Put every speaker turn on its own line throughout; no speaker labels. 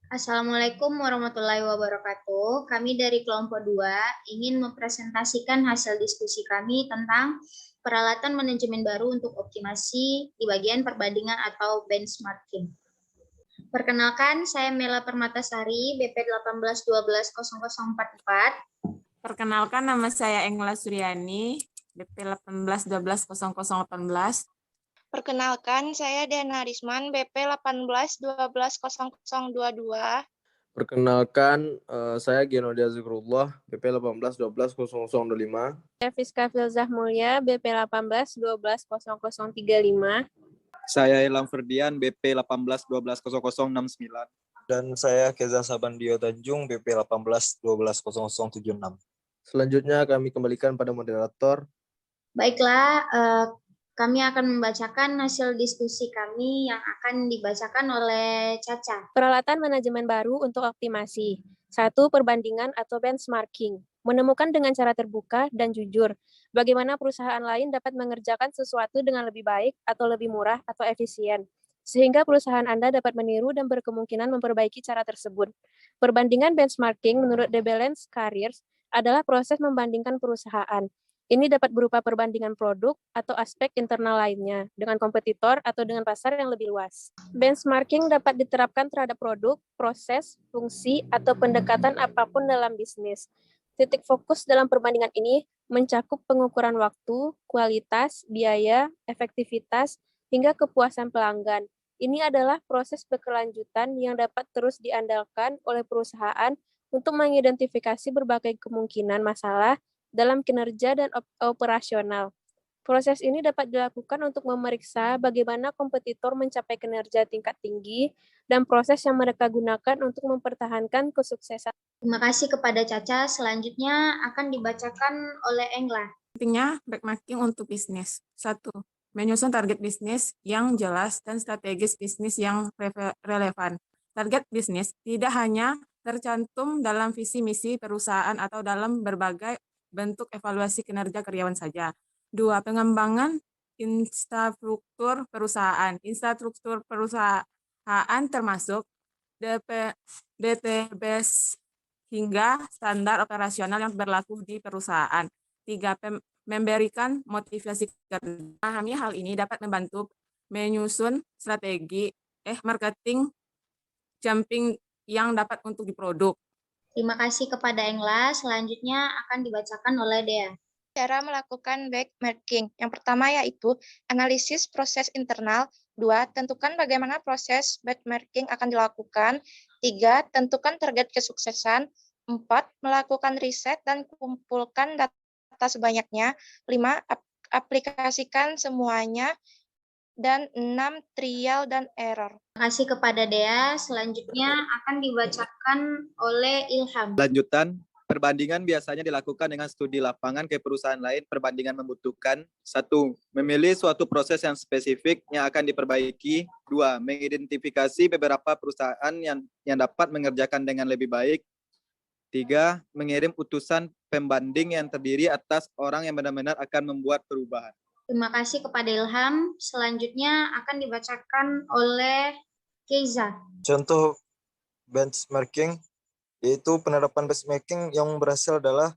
Assalamualaikum warahmatullahi wabarakatuh. Kami dari kelompok 2 ingin mempresentasikan hasil diskusi kami tentang peralatan manajemen baru untuk optimasi di bagian perbandingan atau benchmarking. Perkenalkan, saya Mela Permatasari, BP 18121044.
Perkenalkan, nama saya Engla Suryani, BP 18121018.
Perkenalkan, saya Diana Risman, BP 18121022.
Perkenalkan, saya Genodia Zikrullah, BP 18120025.
Fiska Filzah Mulya, BP 18120035.
Saya Ilham Ferdian, BP 18120069.
Dan saya Keza Sabandio Tanjung, BP 18120076.
Selanjutnya kami kembalikan pada moderator.
Baiklah, kami akan membacakan hasil diskusi kami yang akan dibacakan oleh Caca.
Peralatan manajemen baru untuk optimasi. 1. Perbandingan atau benchmarking. Menemukan dengan cara terbuka dan jujur bagaimana perusahaan lain dapat mengerjakan sesuatu dengan lebih baik atau lebih murah atau efisien, sehingga perusahaan Anda dapat meniru dan berkemungkinan memperbaiki cara tersebut. Perbandingan benchmarking menurut The Balance Careers adalah proses membandingkan perusahaan. Ini dapat berupa perbandingan produk atau aspek internal lainnya dengan kompetitor atau dengan pasar yang lebih luas. Benchmarking dapat diterapkan terhadap produk, proses, fungsi, atau pendekatan apapun dalam bisnis. Titik fokus dalam perbandingan ini mencakup pengukuran waktu, kualitas, biaya, efektivitas, hingga kepuasan pelanggan. Ini adalah proses berkelanjutan yang dapat terus diandalkan oleh perusahaan untuk mengidentifikasi berbagai kemungkinan masalah dalam kinerja dan operasional. Proses ini dapat dilakukan untuk memeriksa bagaimana kompetitor mencapai kinerja tingkat tinggi dan proses yang mereka gunakan untuk mempertahankan kesuksesan.
Terima kasih kepada Caca. Selanjutnya akan dibacakan oleh Engla.
Pentingnya benchmarking untuk bisnis. 1. Menyusun target bisnis yang jelas dan strategis bisnis yang relevan. Target bisnis tidak hanya tercantum dalam visi misi perusahaan atau dalam berbagai bentuk evaluasi kinerja karyawan saja. 2. Pengembangan infrastruktur perusahaan. Infrastruktur perusahaan termasuk DTBS hingga standar operasional yang berlaku di perusahaan. 3. Memberikan motivasi kerja. Memahami hal ini dapat membantu menyusun strategi marketing jumping yang dapat untuk diproduk.
Terima kasih kepada Engla. Selanjutnya akan dibacakan oleh Dea.
Cara melakukan benchmarking. Yang pertama yaitu analisis proses internal. 2. Tentukan bagaimana proses benchmarking akan dilakukan. 3. Tentukan target kesuksesan. 4. Melakukan riset dan kumpulkan data sebanyaknya. 5. Aplikasikan semuanya. Dan 6. Trial dan error.
Terima kasih kepada Dea. Selanjutnya akan dibacakan oleh Ilham.
Lanjutan, perbandingan biasanya dilakukan dengan studi lapangan ke perusahaan lain. Perbandingan membutuhkan 1. Memilih suatu proses yang spesifik yang akan diperbaiki. 2. Mengidentifikasi beberapa perusahaan yang dapat mengerjakan dengan lebih baik. 3. Mengirim utusan pembanding yang terdiri atas orang yang benar-benar akan membuat perubahan.
Terima kasih kepada Ilham. Selanjutnya akan dibacakan oleh Keiza.
Contoh benchmarking, yaitu penerapan benchmarking yang berhasil adalah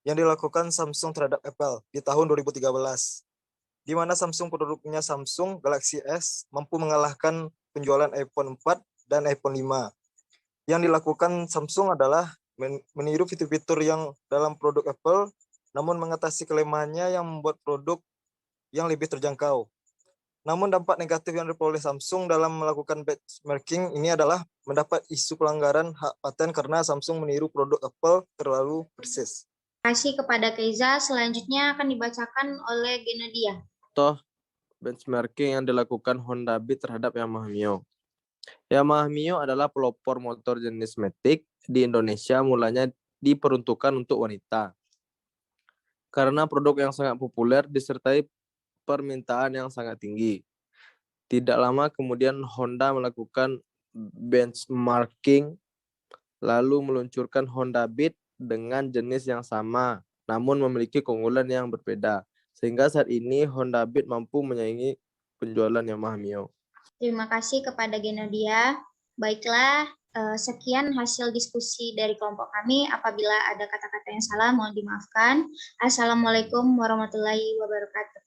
yang dilakukan Samsung terhadap Apple di tahun 2013, di mana Samsung produknya Samsung Galaxy S mampu mengalahkan penjualan iPhone 4 dan iPhone 5. Yang dilakukan Samsung adalah meniru fitur-fitur yang dalam produk Apple, namun mengatasi kelemahannya yang membuat produk yang lebih terjangkau. Namun dampak negatif yang diperoleh Samsung dalam melakukan benchmarking ini adalah mendapat isu pelanggaran hak paten karena Samsung meniru produk Apple terlalu persis.
Terima kasih kepada Keiza. Selanjutnya akan dibacakan oleh Genodia.
Contoh benchmarking yang dilakukan Honda Beat terhadap Yamaha Mio. Yamaha Mio adalah pelopor motor jenis Matic di Indonesia, mulanya diperuntukkan untuk wanita. Karena produk yang sangat populer disertai permintaan yang sangat tinggi. Tidak lama kemudian Honda melakukan benchmarking lalu meluncurkan Honda Beat dengan jenis yang sama namun memiliki keunggulan yang berbeda. Sehingga saat ini Honda Beat mampu menyaingi penjualan Yamaha Mio.
Terima kasih kepada Genodia. Baiklah, Sekian hasil diskusi dari kelompok kami. Apabila ada kata-kata yang salah, mohon dimaafkan. Assalamualaikum warahmatullahi wabarakatuh.